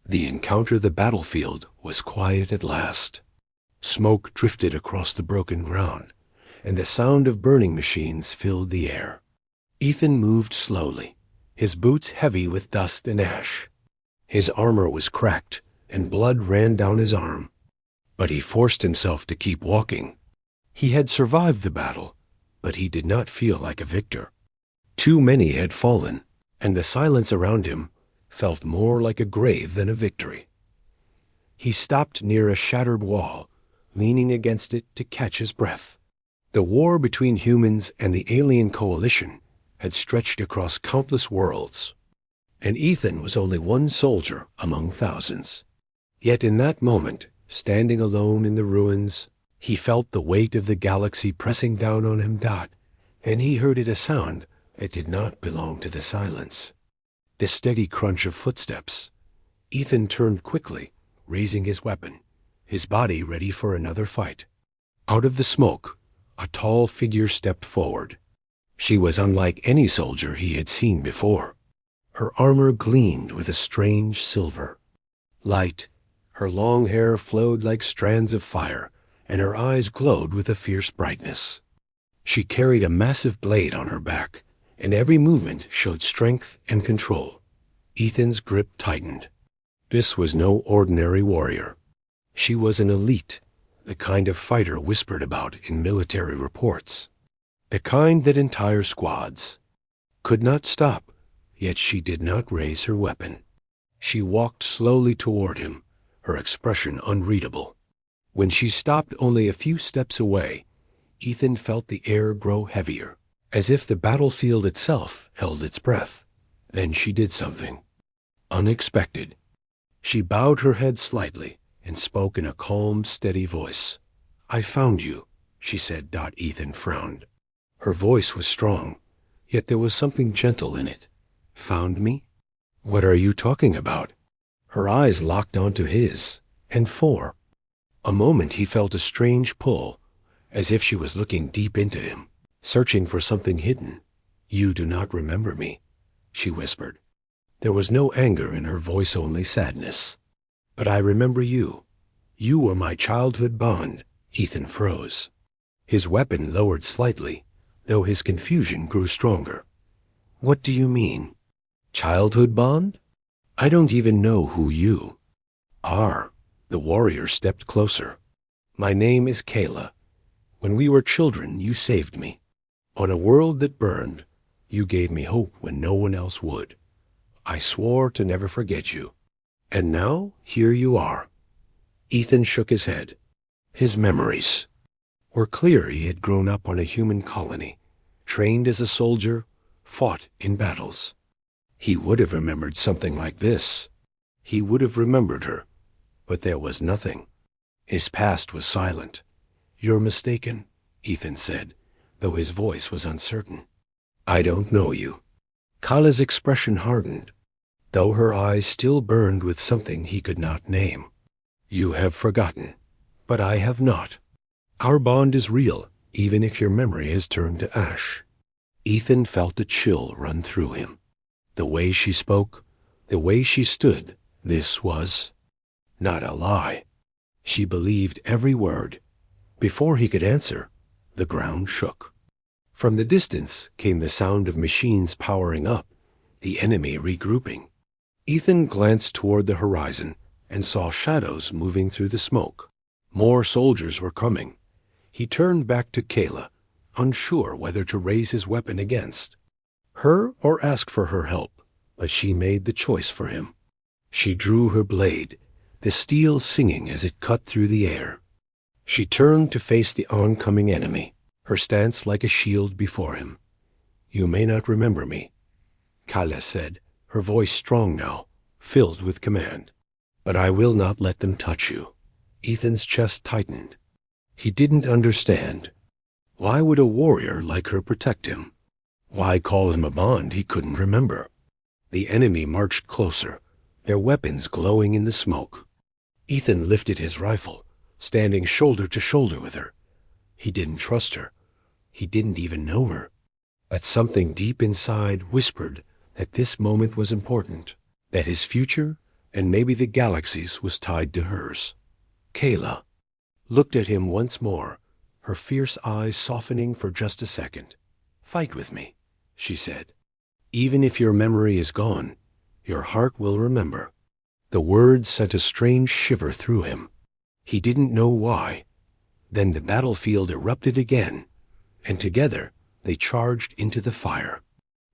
The encounter, the battlefield, was quiet at last. Smoke drifted across the broken ground, and the sound of burning machines filled the air. Ethan moved slowly, his boots heavy with dust and ash. His armor was cracked, and blood ran down his arm. But he forced himself to keep walking. He had survived the battle, but he did not feel like a victor. Too many had fallen, and the silence around him felt more like a grave than a victory. He stopped near a shattered wall, leaning against it to catch his breath. The war between humans and the alien coalition had stretched across countless worlds, and Ethan was only one soldier among thousands. Yet in that moment, standing alone in the ruins, he felt the weight of the galaxy pressing down on him. Then he heard a sound that did not belong to the silence. The steady crunch of footsteps. Ethan turned quickly, raising his weapon, his body ready for another fight. Out of the smoke, a tall figure stepped forward. She was unlike any soldier he had seen before. Her armor gleamed with a strange silver light. Her long hair flowed like strands of fire, and her eyes glowed with a fierce brightness. She carried a massive blade on her back, and every movement showed strength and control. Ethan's grip tightened. This was no ordinary warrior. She was an elite, the kind of fighter whispered about in military reports. The kind that entire squads could not stop, yet she did not raise her weapon. She walked slowly toward him, her expression unreadable. When she stopped only a few steps away, Ethan felt the air grow heavier, as if the battlefield itself held its breath. Then she did something unexpected. She bowed her head slightly and spoke in a calm, steady voice. "I found you," she said. Ethan frowned. Her voice was strong, yet there was something gentle in it. "Found me? What are you talking about?" Her eyes locked onto his, and for a moment he felt a strange pull, as if she was looking deep into him, searching for something hidden. "You do not remember me," she whispered. There was no anger in her voice, only sadness. "But I remember you. You were my childhood bond." Ethan froze. His weapon lowered slightly, though his confusion grew stronger. "What do you mean? Childhood bond? I don't even know who you are." The warrior stepped closer. "My name is Kayla. When we were children, you saved me. On a world that burned, you gave me hope when no one else would. I swore to never forget you. And now, here you are." Ethan shook his head. His memories were clear. He had grown up on a human colony, trained as a soldier, fought in battles. He would have remembered something like this. He would have remembered her. But there was nothing. His past was silent. "You're mistaken," Ethan said, though his voice was uncertain. "I don't know you." Kala's expression hardened, though her eyes still burned with something he could not name. "You have forgotten, but I have not. Our bond is real, even if your memory has turned to ash." Ethan felt a chill run through him. The way she spoke, the way she stood, this was not a lie. She believed every word. Before he could answer, the ground shook. From the distance came the sound of machines powering up, the enemy regrouping. Ethan glanced toward the horizon and saw shadows moving through the smoke. More soldiers were coming. He turned back to Kayla, unsure whether to raise his weapon against her or ask for her help, but she made the choice for him. She drew her blade, the steel singing as it cut through the air. She turned to face the oncoming enemy, her stance like a shield before him. "You may not remember me," Kala said, her voice strong now, filled with command. "But I will not let them touch you." Ethan's chest tightened. He didn't understand. Why would a warrior like her protect him? Why call him a bond he couldn't remember? The enemy marched closer, their weapons glowing in the smoke. Ethan lifted his rifle, standing shoulder to shoulder with her. He didn't trust her. He didn't even know her. But something deep inside whispered that this moment was important, that his future and maybe the galaxy's was tied to hers. Kayla looked at him once more, her fierce eyes softening for just a second. "Fight with me," she said. "Even if your memory is gone, your heart will remember." The words sent a strange shiver through him. He didn't know why. Then the battlefield erupted again, and together they charged into the fire.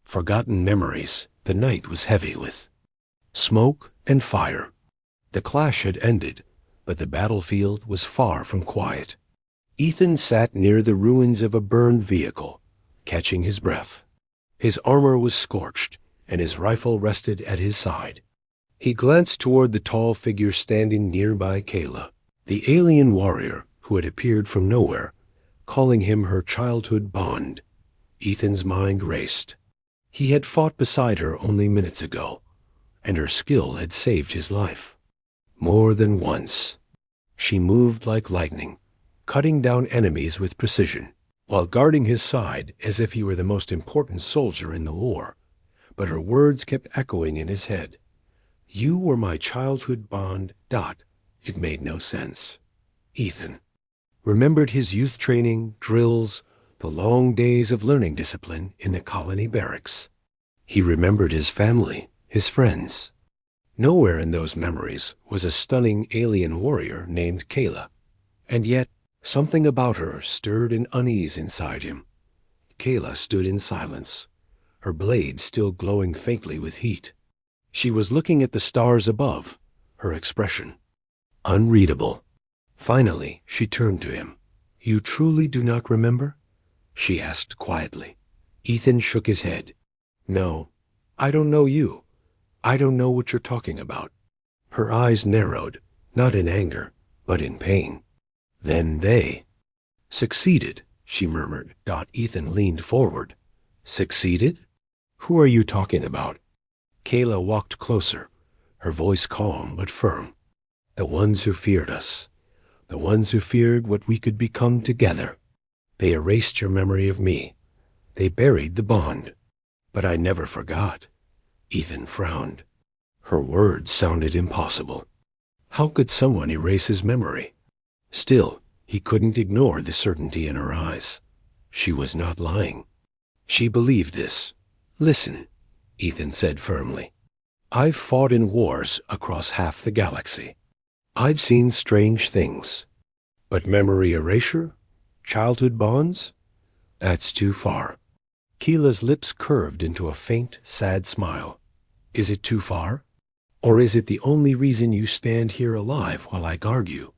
Forgotten memories the night was heavy with. Smoke and fire. The clash had ended, but the battlefield was far from quiet. Ethan sat near the ruins of a burned vehicle, catching his breath. His armor was scorched, and his rifle rested at his side. He glanced toward the tall figure standing nearby Kayla, the alien warrior who had appeared from nowhere, calling him her childhood bond. Ethan's mind raced. He had fought beside her only minutes ago, and her skill had saved his life. More than once. She moved like lightning, cutting down enemies with precision, while guarding his side as if he were the most important soldier in the war. But her words kept echoing in his head. "You were my childhood bond, ... It made no sense. Ethan remembered his youth training, drills, the long days of learning discipline in the colony barracks. He remembered his family, his friends. Nowhere in those memories was a stunning alien warrior named Kayla, and yet something about her stirred an unease inside him. Kayla stood in silence, her blade still glowing faintly with heat. She was looking at the stars above, her expression unreadable. Finally, she turned to him. "You truly do not remember?" she asked quietly. Ethan shook his head. "No, I don't know you. I don't know what you're talking about." Her eyes narrowed, not in anger, but in pain. "Then they succeeded," she murmured. Ethan leaned forward. "Succeeded? Who are you talking about?" Kayla walked closer, her voice calm but firm. "The ones who feared us. The ones who feared what we could become together. They erased your memory of me. They buried the bond. But I never forgot." Ethan frowned. Her words sounded impossible. How could someone erase his memory? Still, he couldn't ignore the certainty in her eyes. She was not lying. She believed this. "Listen," Ethan said firmly. "I've fought in wars across half the galaxy. I've seen strange things. But memory erasure? Childhood bonds? That's too far." Kayla's lips curved into a faint, sad smile. "Is it too far? Or is it the only reason you stand here alive while I guard you?"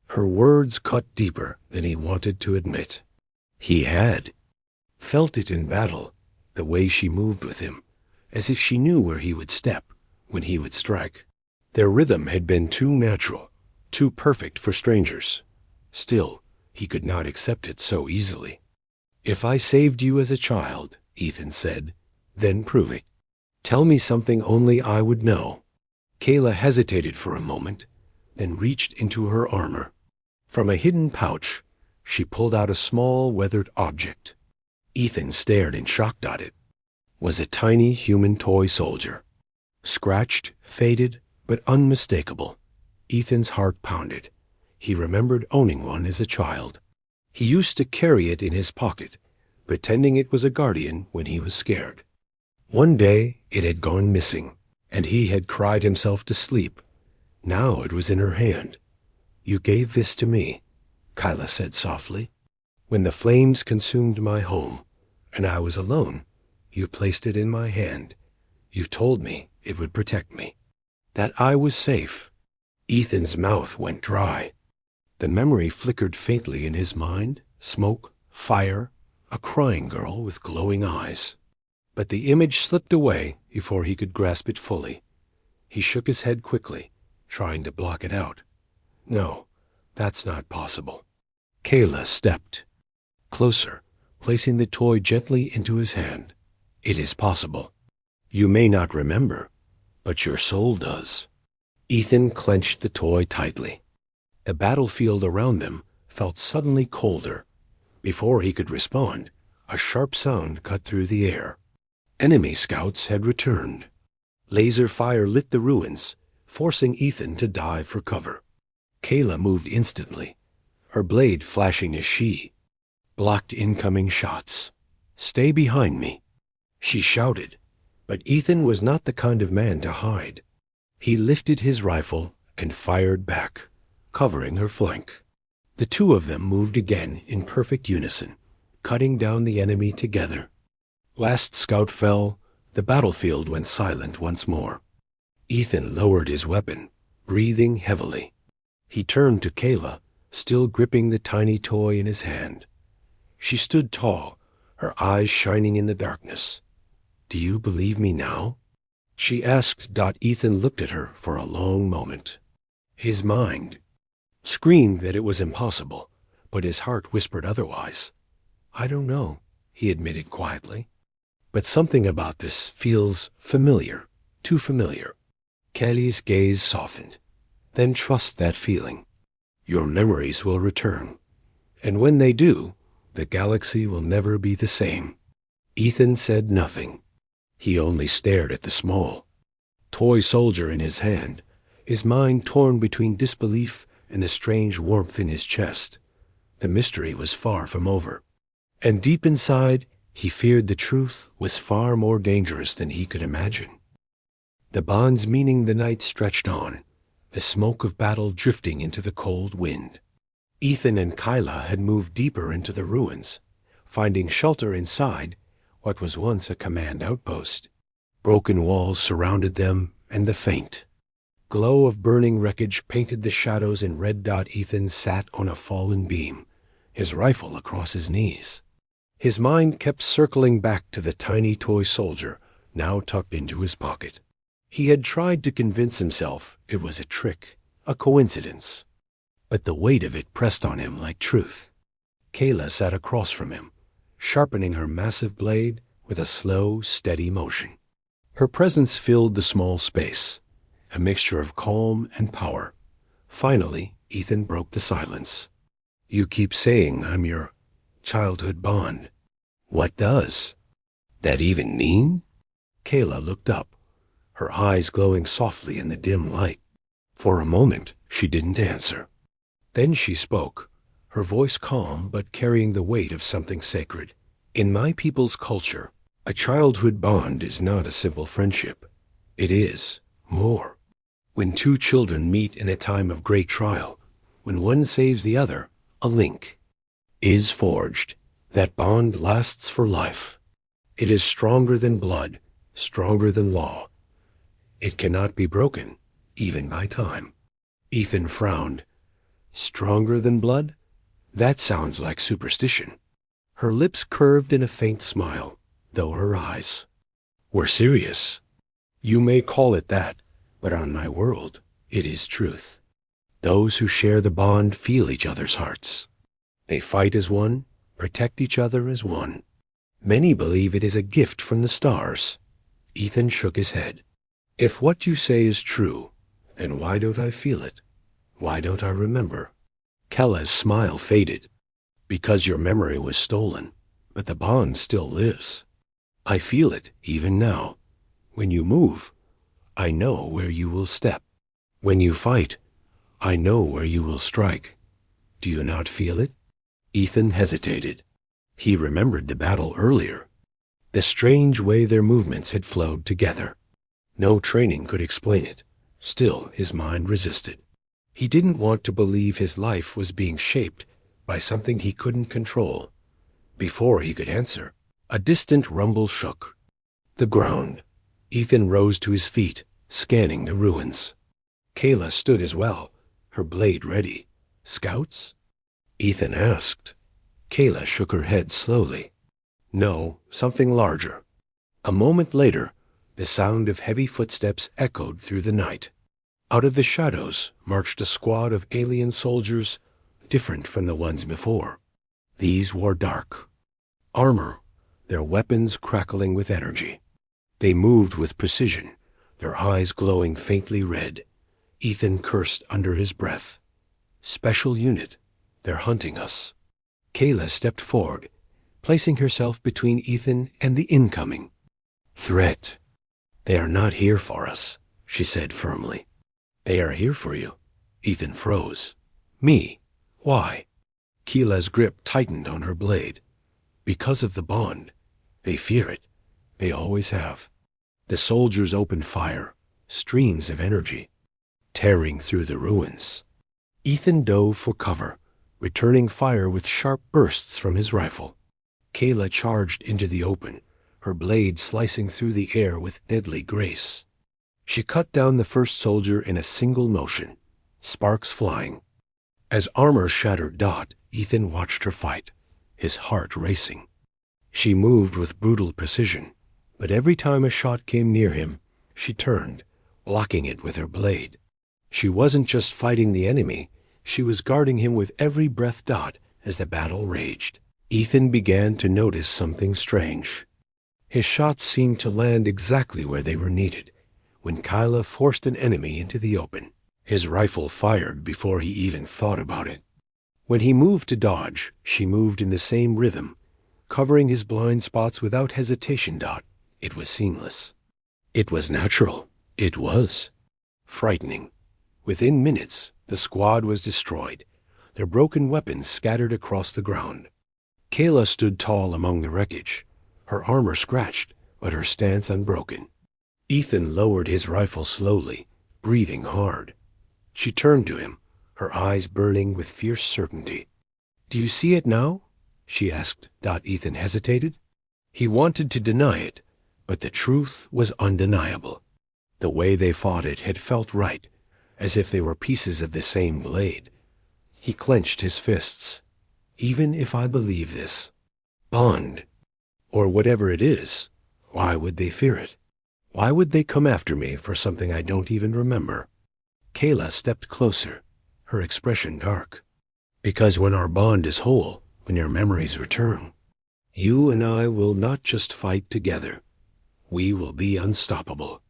Her words cut deeper than he wanted to admit. He had felt it in battle, the way she moved with him, as if she knew where he would step, when he would strike. Their rhythm had been too natural, too perfect for strangers. Still, he could not accept it so easily. "If I saved you as a child," Ethan said, "then prove it. Tell me something only I would know." Kayla hesitated for a moment, then reached into her armor. From a hidden pouch, she pulled out a small, weathered object. Ethan stared in shock at it. Was a tiny human toy soldier. Scratched, faded, but unmistakable. Ethan's heart pounded. He remembered owning one as a child. He used to carry it in his pocket, pretending it was a guardian when he was scared. One day it had gone missing, and he had cried himself to sleep. Now it was in her hand. "You gave this to me," Kayla said softly. "When the flames consumed my home, and I was alone, you placed it in my hand. You told me it would protect me, that I was safe." Ethan's mouth went dry. The memory flickered faintly in his mind. Smoke, fire, a crying girl with glowing eyes. But the image slipped away before he could grasp it fully. He shook his head quickly, trying to block it out. "No, that's not possible." Kayla stepped closer, placing the toy gently into his hand. "It is possible. You may not remember, but your soul does." Ethan clenched the toy tightly. The battlefield around them felt suddenly colder. Before he could respond, a sharp sound cut through the air. Enemy scouts had returned. Laser fire lit the ruins, forcing Ethan to dive for cover. Kayla moved instantly, her blade flashing as she blocked incoming shots. "Stay behind me," she shouted, but Ethan was not the kind of man to hide. He lifted his rifle and fired back, covering her flank. The two of them moved again in perfect unison, cutting down the enemy together. Last scout fell, the battlefield went silent once more. Ethan lowered his weapon, breathing heavily. He turned to Kayla, still gripping the tiny toy in his hand. She stood tall, her eyes shining in the darkness. "Do you believe me now?" she asked. Ethan looked at her for a long moment. His mind screamed that it was impossible, but his heart whispered otherwise. "I don't know," he admitted quietly. "But something about this feels familiar, too familiar." Kelly's gaze softened. "Then trust that feeling. Your memories will return. And when they do, the galaxy will never be the same." Ethan said nothing. He only stared at the small toy soldier in his hand, his mind torn between disbelief and the strange warmth in his chest. The mystery was far from over. And deep inside, he feared the truth was far more dangerous than he could imagine. The bond's meaning. The night stretched on, the smoke of battle drifting into the cold wind. Ethan and Kyla had moved deeper into the ruins, finding shelter inside what was once a command outpost. Broken walls surrounded them, and the faint glow of burning wreckage painted the shadows in red. Ethan sat on a fallen beam, his rifle across his knees. His mind kept circling back to the tiny toy soldier, now tucked into his pocket. He had tried to convince himself it was a trick, a coincidence, but the weight of it pressed on him like truth. Kayla sat across from him, sharpening her massive blade with a slow, steady motion. Her presence filled the small space, a mixture of calm and power. Finally, Ethan broke the silence. "You keep saying I'm your childhood bond. What does that even mean?" Kayla looked up, her eyes glowing softly in the dim light. For a moment, she didn't answer. Then she spoke, her voice calm but carrying the weight of something sacred. "In my people's culture, a childhood bond is not a simple friendship. It is more. When two children meet in a time of great trial, when one saves the other, a link is forged. That bond lasts for life. It is stronger than blood, stronger than law. It cannot be broken, even by time." Ethan frowned. "Stronger than blood? That sounds like superstition." Her lips curved in a faint smile, though her eyes were serious. "You may call it that, but on my world, it is truth. Those who share the bond feel each other's hearts. They fight as one, protect each other as one. Many believe it is a gift from the stars." Ethan shook his head. "If what you say is true, then why don't I feel it? Why don't I remember?" Kella's smile faded. "Because your memory was stolen, but the bond still lives. I feel it even now. When you move, I know where you will step. When you fight, I know where you will strike. Do you not feel it?" Ethan hesitated. He remembered the battle earlier, the strange way their movements had flowed together. No training could explain it. Still, his mind resisted. He didn't want to believe his life was being shaped by something he couldn't control. Before he could answer, a distant rumble shook the ground. Ethan rose to his feet, scanning the ruins. Kayla stood as well, her blade ready. "Scouts?" Ethan asked. Kayla shook her head slowly. "No, something larger." A moment later, the sound of heavy footsteps echoed through the night. Out of the shadows marched a squad of alien soldiers, different from the ones before. These wore dark armor, their weapons crackling with energy. They moved with precision, their eyes glowing faintly red. Ethan cursed under his breath. "Special unit, they're hunting us." Kayla stepped forward, placing herself between Ethan and the incoming threat. "They are not here for us," she said firmly. They are here for you. Ethan froze. Me? Why? Keela's grip tightened on her blade. Because of the bond. They fear it. They always have. The soldiers opened fire, streams of energy, tearing through the ruins. Ethan dove for cover, returning fire with sharp bursts from his rifle. Keela charged into the open, her blade slicing through the air with deadly grace. She cut down the first soldier in a single motion, sparks flying. As armor shattered Dot, Ethan watched her fight, his heart racing. She moved with brutal precision, but every time a shot came near him, she turned, blocking it with her blade. She wasn't just fighting the enemy, she was guarding him with every breath. Dot, as the battle raged, Ethan began to notice something strange. His shots seemed to land exactly where they were needed. When Keela forced an enemy into the open, his rifle fired before he even thought about it. When he moved to dodge, she moved in the same rhythm, covering his blind spots without hesitation. Dot, it was seamless. It was natural. It was frightening. Within minutes, the squad was destroyed, their broken weapons scattered across the ground. Keela stood tall among the wreckage, her armor scratched, but her stance unbroken. Ethan lowered his rifle slowly, breathing hard. She turned to him, her eyes burning with fierce certainty. "Do you see it now?" she asked. Ethan hesitated. He wanted to deny it, but the truth was undeniable. The way they fought it had felt right, as if they were pieces of the same blade. He clenched his fists. Even if I believe this bond, or whatever it is, why would they fear it? Why would they come after me for something I don't even remember? Keela stepped closer, her expression dark. Because when our bond is whole, when your memories return, you and I will not just fight together. We will be unstoppable.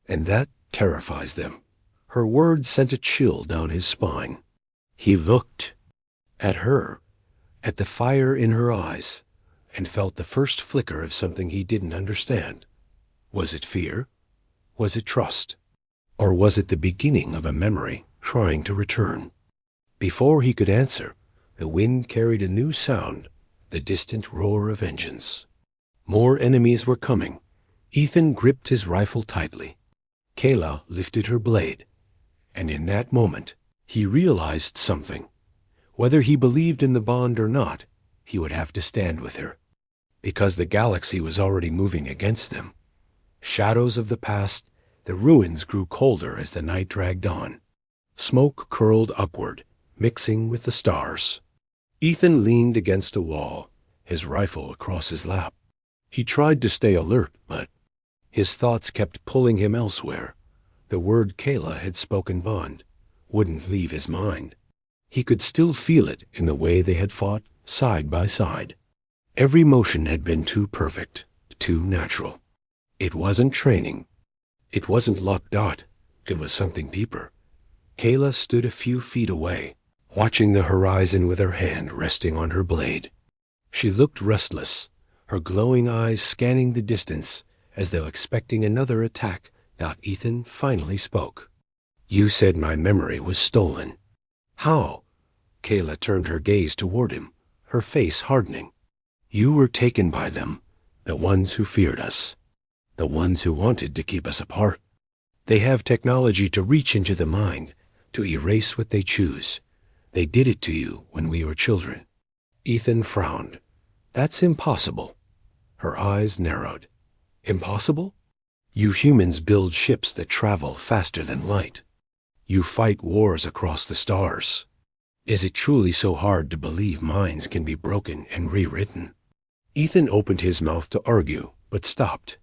And that terrifies them. Her words sent a chill down his spine. He looked at her, at the fire in her eyes, and felt the first flicker of something he didn't understand. Was it fear? Was it trust? Or was it the beginning of a memory trying to return? Before he could answer, the wind carried a new sound, the distant roar of engines. More enemies were coming. Ethan gripped his rifle tightly. Keela lifted her blade, and in that moment, he realized something. Whether he believed in the bond or not, he would have to stand with her, because the galaxy was already moving against them. Shadows of the past, the ruins grew colder as the night dragged on. Smoke curled upward, mixing with the stars. Ethan leaned against a wall, his rifle across his lap. He tried to stay alert, but his thoughts kept pulling him elsewhere. The word Keela had spoken bond wouldn't leave his mind. He could still feel it in the way they had fought side by side. Every motion had been too perfect, too natural. It wasn't training. It wasn't luck. It was something deeper. Keela stood a few feet away, watching the horizon with her hand resting on her blade. She looked restless, her glowing eyes scanning the distance as though expecting another attack. Ethan finally spoke. "You said my memory was stolen." "How?" Keela turned her gaze toward him, her face hardening. "You were taken by them, the ones who feared us, the ones who wanted to keep us apart. They have technology to reach into the mind, to erase what they choose. They did it to you when we were children." Ethan frowned. "That's impossible." Her eyes narrowed. "Impossible? You humans build ships that travel faster than light. You fight wars across the stars. Is it truly so hard to believe minds can be broken and rewritten?" Ethan opened his mouth to argue, but stopped.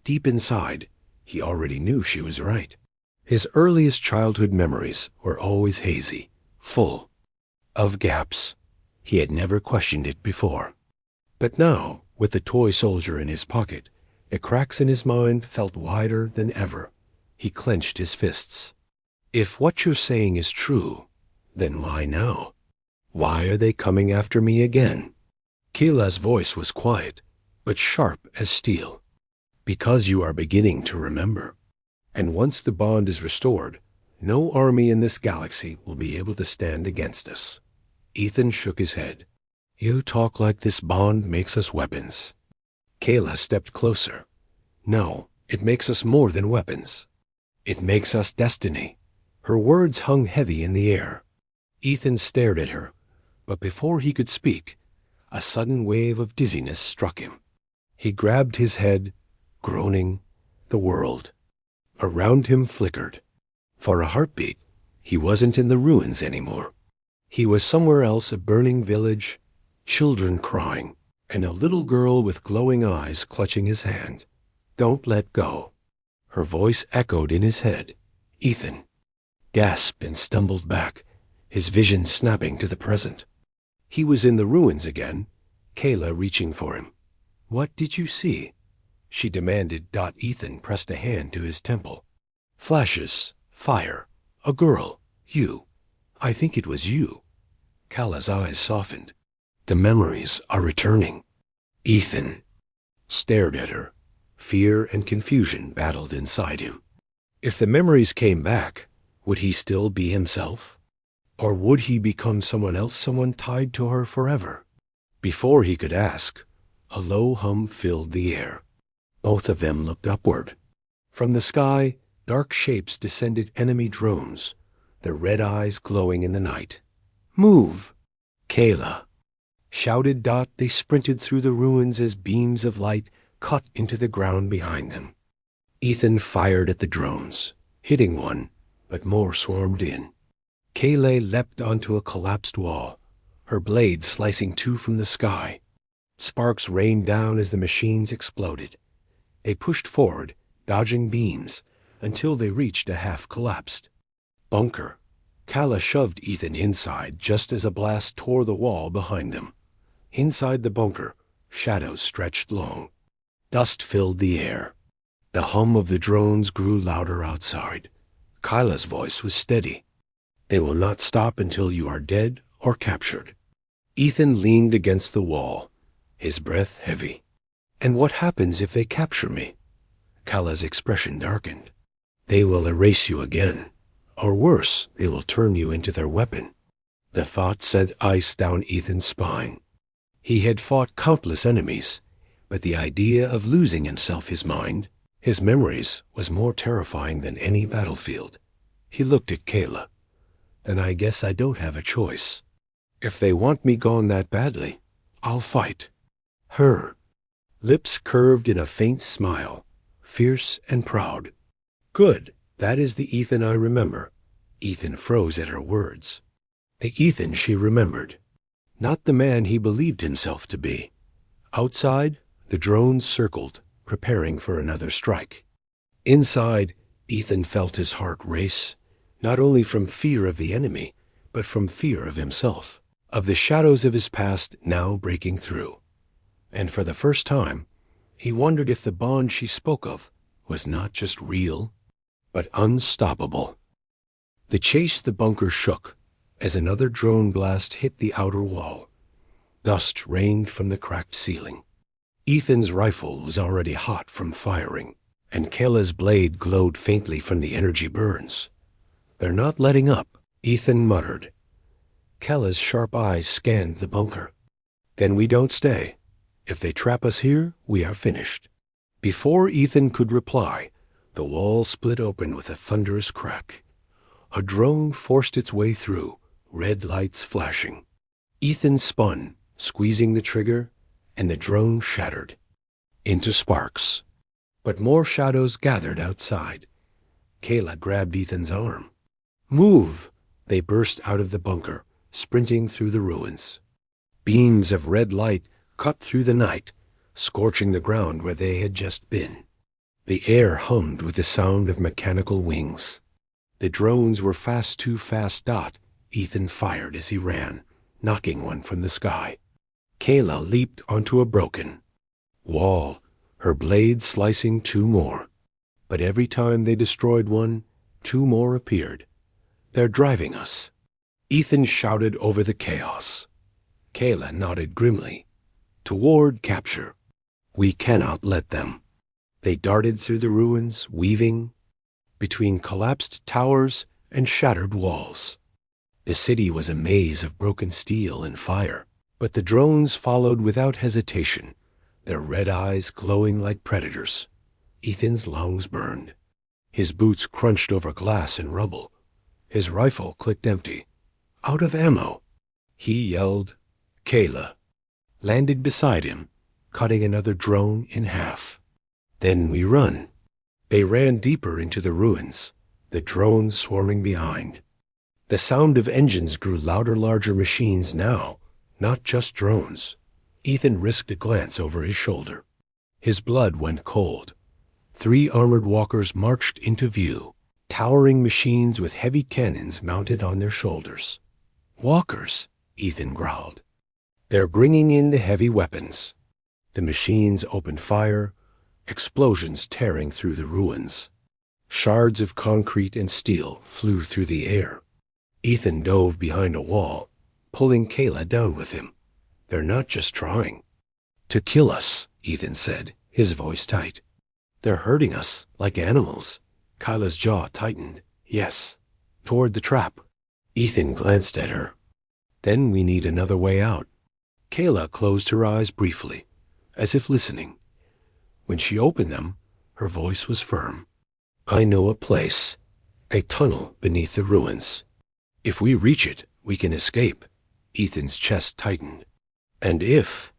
Deep inside, he already knew she was right. His earliest childhood memories were always hazy, full of gaps. He had never questioned it before. But now, with the toy soldier in his pocket, the cracks in his mind felt wider than ever. He clenched his fists. "If what you're saying is true, then why now? Why are they coming after me again?" Keela's voice was quiet, but sharp as steel. "Because you are beginning to remember. And once the bond is restored, No army in this galaxy will be able to stand against us. Ethan shook his head. You talk like this bond makes us weapons. Kayla stepped closer. No, it makes us more than weapons. It makes us destiny. Her words hung heavy in the air. Ethan stared at her, but before he could speak, a sudden wave of dizziness struck him. He grabbed his head, groaning. The world around him flickered. For a heartbeat, he wasn't in the ruins anymore. He was somewhere else, a burning village, children crying, and a little girl with glowing eyes clutching his hand. Don't let go. Her voice echoed in his head. Ethan gasped and stumbled back, his vision snapping to the present. He was in the ruins again, Kayla reaching for him. What did you see? She demanded. Ethan pressed a hand to his temple. Flashes, fire, a girl, you. I think it was you. Kayla's eyes softened. The memories are returning. Ethan stared at her. Fear and confusion battled inside him. If the memories came back, would he still be himself? Or would he become someone else, someone tied to her forever? Before he could ask, a low hum filled the air. Both of them looked upward. From the sky, dark shapes descended, enemy drones, their red eyes glowing in the night. Move! Kayla shouted. They sprinted through the ruins as beams of light cut into the ground behind them. Ethan fired at the drones, hitting one, but more swarmed in. Kayla leapt onto a collapsed wall, her blade slicing two from the sky. Sparks rained down as the machines exploded. They pushed forward, dodging beams, until they reached a half-collapsed bunker. Kayla shoved Ethan inside just as a blast tore the wall behind them. Inside the bunker, shadows stretched long. Dust filled the air. The hum of the drones grew louder outside. Kayla's voice was steady. They will not stop until you are dead or captured. Ethan leaned against the wall, his breath heavy. And what happens if they capture me? Kayla's expression darkened. They will erase you again. Or worse, they will turn you into their weapon. The thought sent ice down Ethan's spine. He had fought countless enemies, but the idea of losing himself, his mind, his memories, was more terrifying than any battlefield. He looked at Kayla. Then I guess I don't have a choice. If they want me gone that badly, I'll fight. Her lips curved in a faint smile, fierce and proud. Good, that is the Ethan I remember. Ethan froze at her words. The Ethan she remembered, not the man he believed himself to be. Outside, the drones circled, preparing for another strike. Inside, Ethan felt his heart race, not only from fear of the enemy, but from fear of himself, of the shadows of his past now breaking through. And for the first time, he wondered if the bond she spoke of was not just real, but unstoppable. The bunker shook as another drone blast hit the outer wall. Dust rained from the cracked ceiling. Ethan's rifle was already hot from firing, and Kayla's blade glowed faintly from the energy burns. They're not letting up, Ethan muttered. Kayla's sharp eyes scanned the bunker. Then we don't stay. If they trap us here, we are finished. Before Ethan could reply, the wall split open with a thunderous crack. A drone forced its way through, red lights flashing. Ethan spun, squeezing the trigger, and the drone shattered into sparks. But more shadows gathered outside. Kayla grabbed Ethan's arm. Move! They burst out of the bunker, sprinting through the ruins. Beams of red light cut through the night, scorching the ground where they had just been. The air hummed with the sound of mechanical wings. The drones were too fast. Ethan fired as he ran, knocking one from the sky. Kayla leaped onto a broken wall, her blade slicing two more. But every time they destroyed one, two more appeared. They're driving us. Ethan shouted over the chaos. Kayla nodded grimly. Toward capture. We cannot let them. They darted through the ruins, weaving between collapsed towers and shattered walls. The city was a maze of broken steel and fire, but the drones followed without hesitation, their red eyes glowing like predators. Ethan's lungs burned. His boots crunched over glass and rubble. His rifle clicked empty. Out of ammo. He yelled, "Kayla," landed beside him, cutting another drone in half. Then we run. They ran deeper into the ruins, the drones swarming behind. The sound of engines grew louder, larger machines now, not just drones. Ethan risked a glance over his shoulder. His blood went cold. 3 armored walkers marched into view, towering machines with heavy cannons mounted on their shoulders. "Walkers," Ethan growled. "They're bringing in the heavy weapons." The machines opened fire, explosions tearing through the ruins. Shards of concrete and steel flew through the air. Ethan dove behind a wall, pulling Kayla down with him. "They're not just trying to kill us," Ethan said, his voice tight. "They're hurting us like animals." Kyla's jaw tightened. "Yes, toward the trap." Ethan glanced at her. "Then we need another way out." Kayla closed her eyes briefly, as if listening. When she opened them, her voice was firm. "I know a place, a tunnel beneath the ruins. If we reach it, we can escape." Ethan's chest tightened. "And if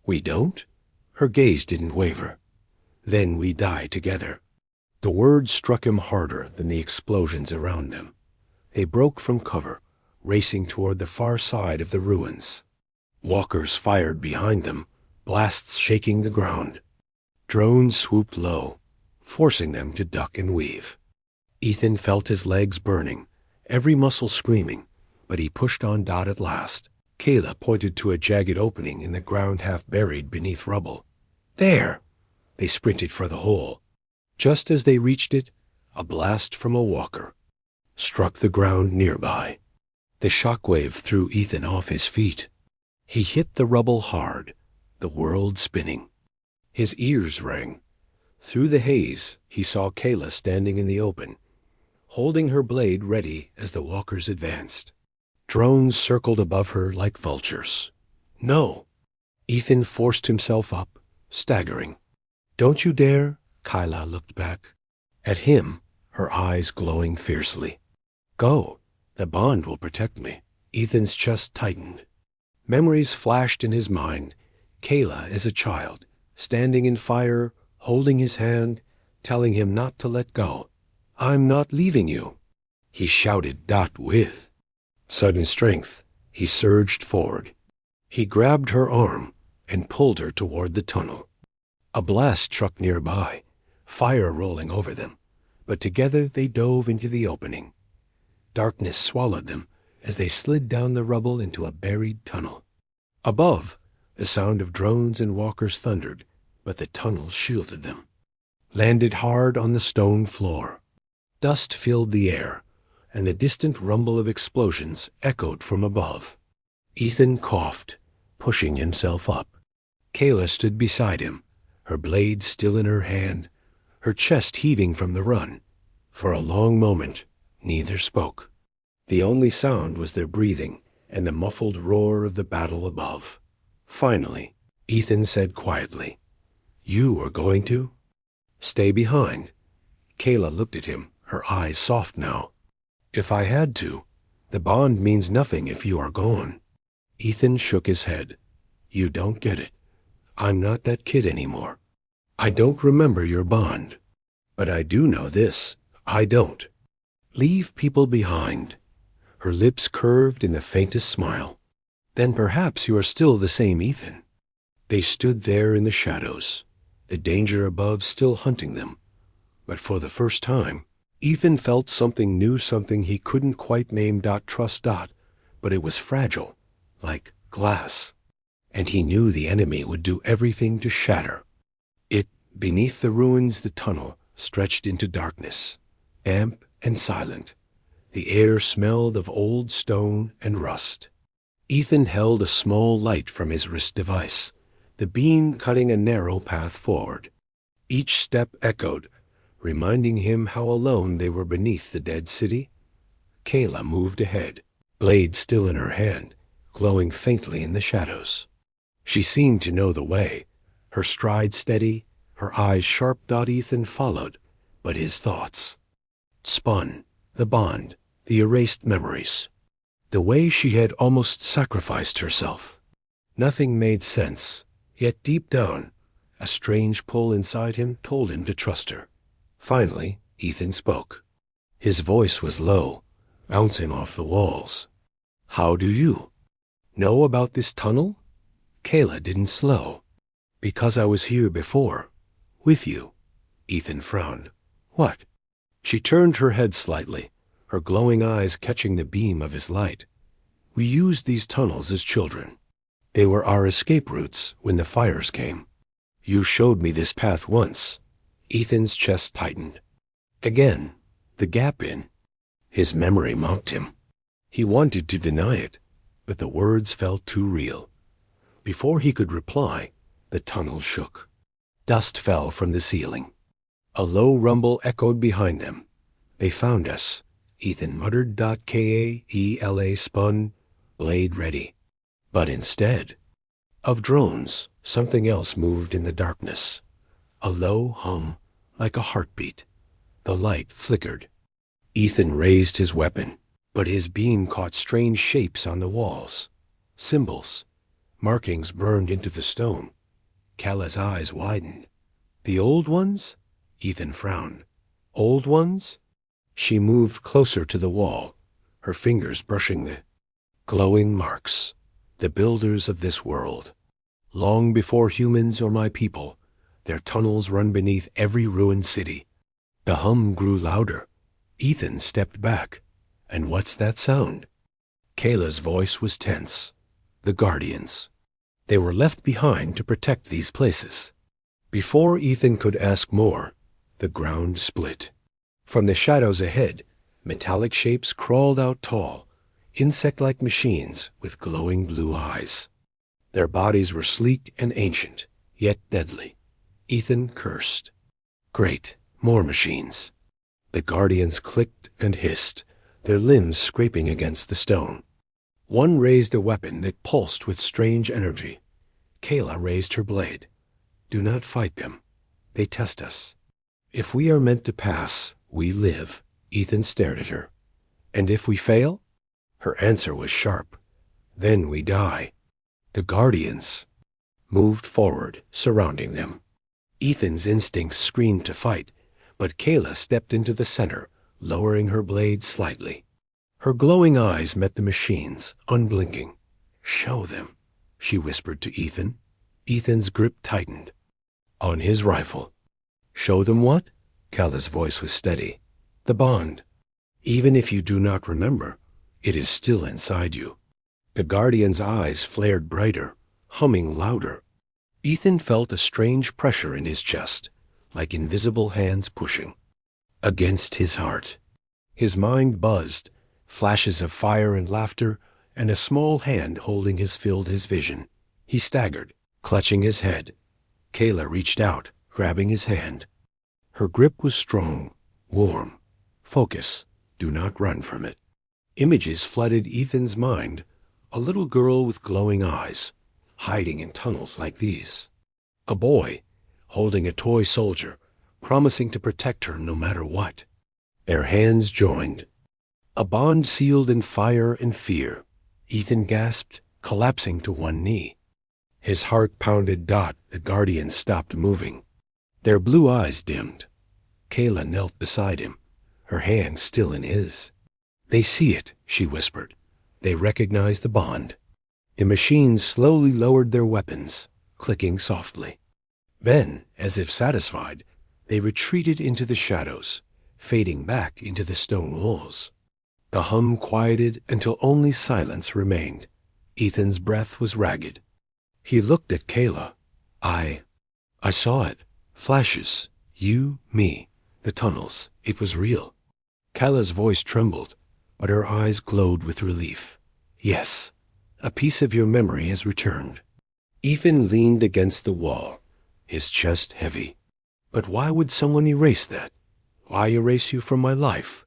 we don't?" Her gaze didn't waver. "Then we die together." The words struck him harder than the explosions around them. They broke from cover, racing toward the far side of the ruins. Walkers fired behind them, blasts shaking the ground. Drones swooped low, forcing them to duck and weave. Ethan felt his legs burning, every muscle screaming, but he pushed on Dot at last. Kayla pointed to a jagged opening in the ground half buried beneath rubble. "There!" They sprinted for the hole. Just as they reached it, a blast from a walker struck the ground nearby. The shockwave threw Ethan off his feet. He hit the rubble hard, the world spinning. His ears rang. Through the haze, he saw Kayla standing in the open, holding her blade ready as the walkers advanced. Drones circled above her like vultures. "No!" Ethan forced himself up, staggering. "Don't you dare!" Kayla looked back. At him, her eyes glowing fiercely. "Go! The bond will protect me." Ethan's chest tightened. Memories flashed in his mind. Kayla as a child, standing in fire, holding his hand, telling him not to let go. "I'm not leaving you." He shouted Dot with sudden strength. He surged forward. He grabbed her arm and pulled her toward the tunnel. A blast struck nearby, fire rolling over them, but together they dove into the opening. Darkness swallowed them as they slid down the rubble into a buried tunnel. Above, the sound of drones and walkers thundered, but the tunnel shielded them. Landed hard on the stone floor. Dust filled the air, and the distant rumble of explosions echoed from above. Ethan coughed, pushing himself up. Kayla stood beside him, her blade still in her hand, her chest heaving from the run. For a long moment, neither spoke. The only sound was their breathing and the muffled roar of the battle above. Finally, Ethan said quietly, "You are going to stay behind." Kayla looked at him, her eyes soft now. "If I had to. The bond means nothing if you are gone." Ethan shook his head. "You don't get it. I'm not that kid anymore. I don't remember your bond. But I do know this. I don't. Leave people behind." Her lips curved in the faintest smile. "Then perhaps you are still the same Ethan." They stood there in the shadows, the danger above still hunting them. But for the first time, Ethan felt something new, something he couldn't quite name. Trust Dot, but it was fragile, like glass. And he knew the enemy would do everything to shatter it. Beneath the ruins, the tunnel stretched into darkness, damp and silent. The air smelled of old stone and rust. Ethan held a small light from his wrist device, the beam cutting a narrow path forward. Each step echoed, reminding him how alone they were beneath the dead city. Kayla moved ahead, blade still in her hand, glowing faintly in the shadows. She seemed to know the way, her stride steady, her eyes sharp. Ethan followed, but his thoughts spun, the bond, the erased memories, the way she had almost sacrificed herself. Nothing made sense, yet deep down, a strange pull inside him told him to trust her. Finally, Ethan spoke. His voice was low, bouncing off the walls. "How do you know about this tunnel?" Kayla didn't slow. "Because I was here before, with you." Ethan frowned. "What?" She turned her head slightly, her glowing eyes catching the beam of his light. "We used these tunnels as children. They were our escape routes when the fires came. You showed me this path once." Ethan's chest tightened. Again, the gap in. His memory mocked him. He wanted to deny it, but the words felt too real. Before he could reply, the tunnel shook. Dust fell from the ceiling. A low rumble echoed behind them. "They found us," Ethan muttered. Kaela spun, blade ready. But instead of drones, something else moved in the darkness. A low hum, like a heartbeat. The light flickered. Ethan raised his weapon, but his beam caught strange shapes on the walls. Symbols. Markings burned into the stone. Kala's eyes widened. "The old ones?" Ethan frowned. "Old ones?" She moved closer to the wall, her fingers brushing the glowing marks. "The builders of this world. Long before humans or my people, their tunnels run beneath every ruined city." The hum grew louder. Ethan stepped back. "And what's that sound?" Kayla's voice was tense. "The Guardians. They were left behind to protect these places." Before Ethan could ask more, the ground split. From the shadows ahead, metallic shapes crawled out tall, insect-like machines with glowing blue eyes. Their bodies were sleek and ancient, yet deadly. Ethan cursed. Great, more machines. The Guardians clicked and hissed, their limbs scraping against the stone. One raised a weapon that pulsed with strange energy. Kayla raised her blade. "Do not fight them. They test us. If we are meant to pass, we live." Ethan stared at her. "And if we fail?" Her answer was sharp. "Then we die." The Guardians moved forward, surrounding them. Ethan's instincts screamed to fight, but Kayla stepped into the center, lowering her blade slightly. Her glowing eyes met the machines, unblinking. "Show them," she whispered to Ethan. Ethan's grip tightened on his rifle. "Show them what?" Kala's voice was steady. "The bond. Even if you do not remember, it is still inside you." The Guardian's eyes flared brighter, humming louder. Ethan felt a strange pressure in his chest, like invisible hands pushing against his heart. His mind buzzed, flashes of fire and laughter, and a small hand holding filled his vision. He staggered, clutching his head. Kayla reached out, grabbing his hand. Her grip was strong, warm. "Focus. Do not run from it." Images flooded Ethan's mind. A little girl with glowing eyes, hiding in tunnels like these. A boy, holding a toy soldier, promising to protect her no matter what. Their hands joined. A bond sealed in fire and fear. Ethan gasped, collapsing to one knee. His heart pounded. The Guardians stopped moving. Their blue eyes dimmed. Kayla knelt beside him, her hand still in his. "They see it," she whispered. "They recognize the bond." The machines slowly lowered their weapons, clicking softly. Then, as if satisfied, they retreated into the shadows, fading back into the stone walls. The hum quieted until only silence remained. Ethan's breath was ragged. He looked at Kayla. I saw it. Flashes. You, me, the tunnels. It was real." Kayla's voice trembled, but her eyes glowed with relief. "Yes, a piece of your memory has returned." Ethan leaned against the wall, his chest heavy. "But why would someone erase that? Why erase you from my life?"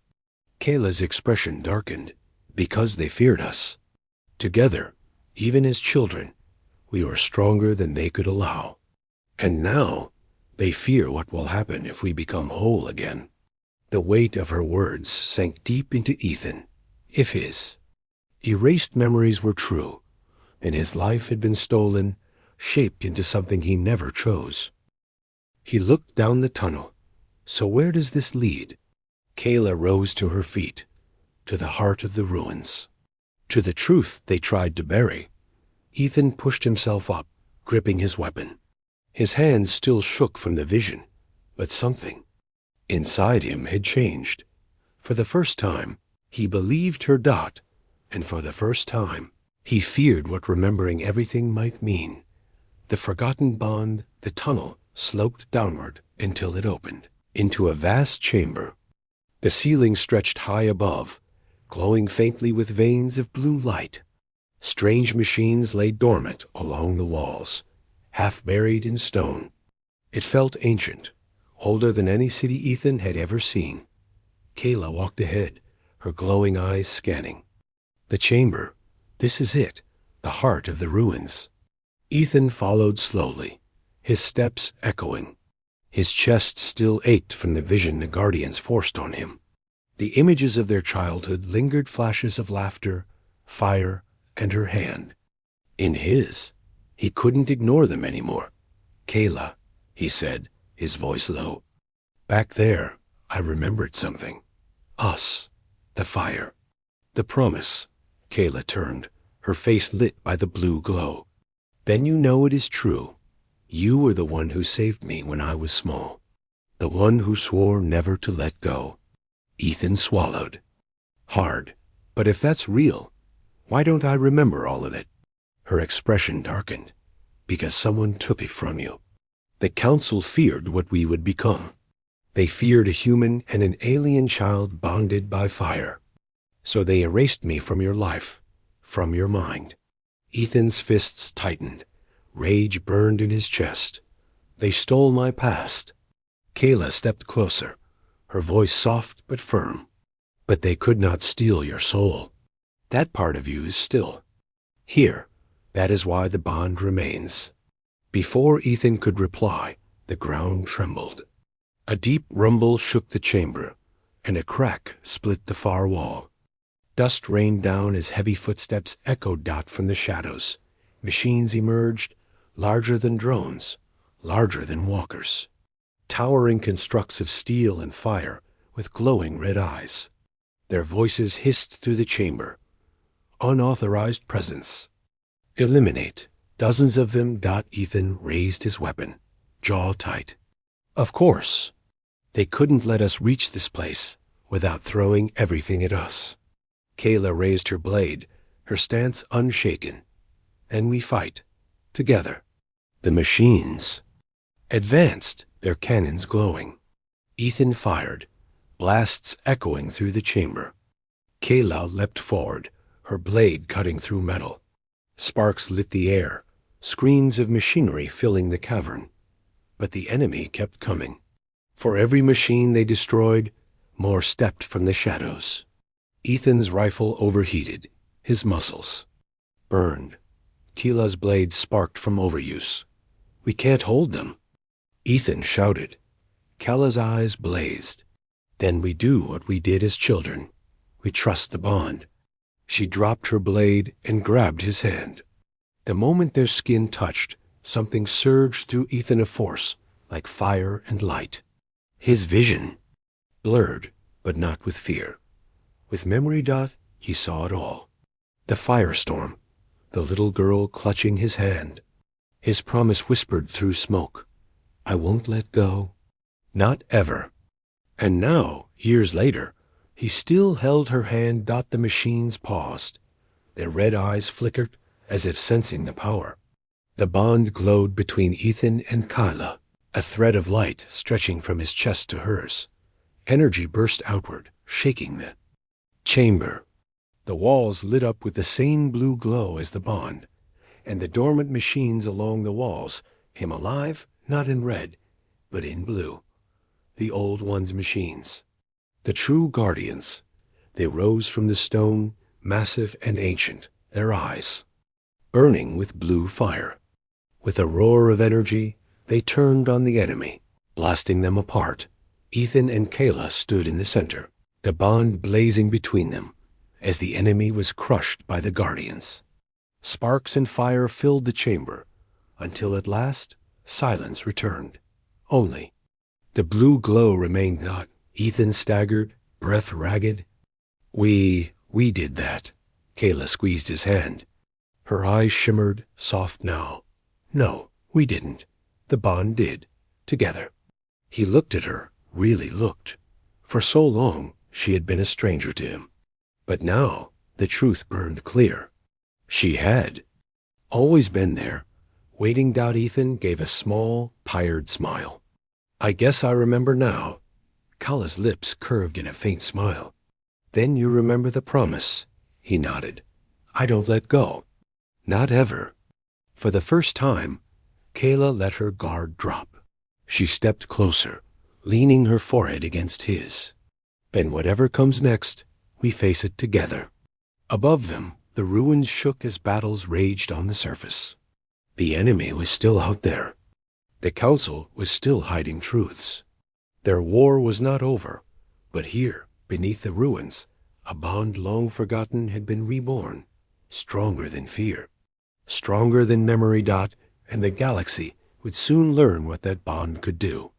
Kayla's expression darkened, because they feared us. Together, even as children, we were stronger than they could allow. And now, they fear what will happen if we become whole again. The weight of her words sank deep into Ethan, if his erased memories were true, and his life had been stolen, shaped into something he never chose. He looked down the tunnel. So where does this lead? Kayla rose to her feet, to the heart of the ruins, to the truth they tried to bury. Ethan pushed himself up, gripping his weapon. His hands still shook from the vision, but something inside him had changed. For the first time, he believed her dot, and for the first time, he feared what remembering everything might mean. The forgotten bond, the tunnel, sloped downward until it opened into a vast chamber. The ceiling stretched high above, glowing faintly with veins of blue light. Strange machines lay dormant along the walls, half buried in stone. It felt ancient, older than any city Ethan had ever seen. Kayla walked ahead, her glowing eyes scanning. The chamber, this is it, the heart of the ruins. Ethan followed slowly, his steps echoing. His chest still ached from the vision the Guardians forced on him. The images of their childhood lingered, flashes of laughter, fire, and her hand. In his, he couldn't ignore them anymore. Kayla, he said, his voice low. Back there, I remembered something. Us, the fire, the promise. Kayla turned, her face lit by the blue glow. Then you know it is true. You were the one who saved me when I was small. The one who swore never to let go. Ethan swallowed. Hard. But if that's real, why don't I remember all of it? Her expression darkened. Because someone took it from you. The council feared what we would become. They feared a human and an alien child bonded by fire. So they erased me from your life, from your mind. Ethan's fists tightened. Rage burned in his chest. They stole my past. Kayla stepped closer, her voice soft but firm. But they could not steal your soul. That part of you is still here. That is why the bond remains. Before Ethan could reply, the ground trembled. A deep rumble shook the chamber, and a crack split the far wall. Dust rained down as heavy footsteps echoed out from the shadows. Machines emerged, larger than drones, larger than walkers. Towering constructs of steel and fire with glowing red eyes. Their voices hissed through the chamber. Unauthorized presence. Eliminate. Dozens of them. Ethan raised his weapon, jaw tight. Of course. They couldn't let us reach this place without throwing everything at us. Kayla raised her blade, her stance unshaken. And we fight. Together. The machines advanced, their cannons glowing. Ethan fired, blasts echoing through the chamber. Kayla leapt forward, her blade cutting through metal. Sparks lit the air, screens of machinery filling the cavern. But the enemy kept coming. For every machine they destroyed, more stepped from the shadows. Ethan's rifle overheated, his muscles burned. Kayla's blade sparked from overuse. We can't hold them. Ethan shouted. Kayla's eyes blazed. Then we do what we did as children. We trust the bond. She dropped her blade and grabbed his hand. The moment their skin touched, something surged through Ethan, a force like fire and light. His vision blurred, but not with fear. With memory. He saw it all. The firestorm, the little girl clutching his hand. His promise whispered through smoke. I won't let go. Not ever. And now, years later, he still held her hand. The machines paused. Their red eyes flickered as if sensing the power. The bond glowed between Ethan and Kayla, a thread of light stretching from his chest to hers. Energy burst outward, shaking the chamber. The walls lit up with the same blue glow as the bond, and the dormant machines along the walls came alive, not in red, but in blue. The old ones' machines. The true guardians. They rose from the stone, massive and ancient, their eyes burning with blue fire. With a roar of energy, they turned on the enemy, blasting them apart. Ethan and Kayla stood in the center, the bond blazing between them, as the enemy was crushed by the Guardians. Sparks and fire filled the chamber, until at last silence returned. Only the blue glow remained not. Ethan staggered, breath ragged. We did that. Kayla squeezed his hand. Her eyes shimmered, soft now. No, we didn't. The bond did. Together. He looked at her, really looked. For so long, she had been a stranger to him. But now, the truth burned clear. She had. Always been there. Waiting doubt, Ethan gave a small, tired smile. I guess I remember now. Kala's lips curved in a faint smile. Then you remember the promise. He nodded. I don't let go. Not ever. For the first time, Kayla let her guard drop. She stepped closer, leaning her forehead against his. And whatever comes next, we face it together. Above them, the ruins shook as battles raged on the surface. The enemy was still out there. The council was still hiding truths. Their war was not over, but here, beneath the ruins, a bond long forgotten had been reborn, stronger than fear, stronger than memory. And the galaxy would soon learn what that bond could do.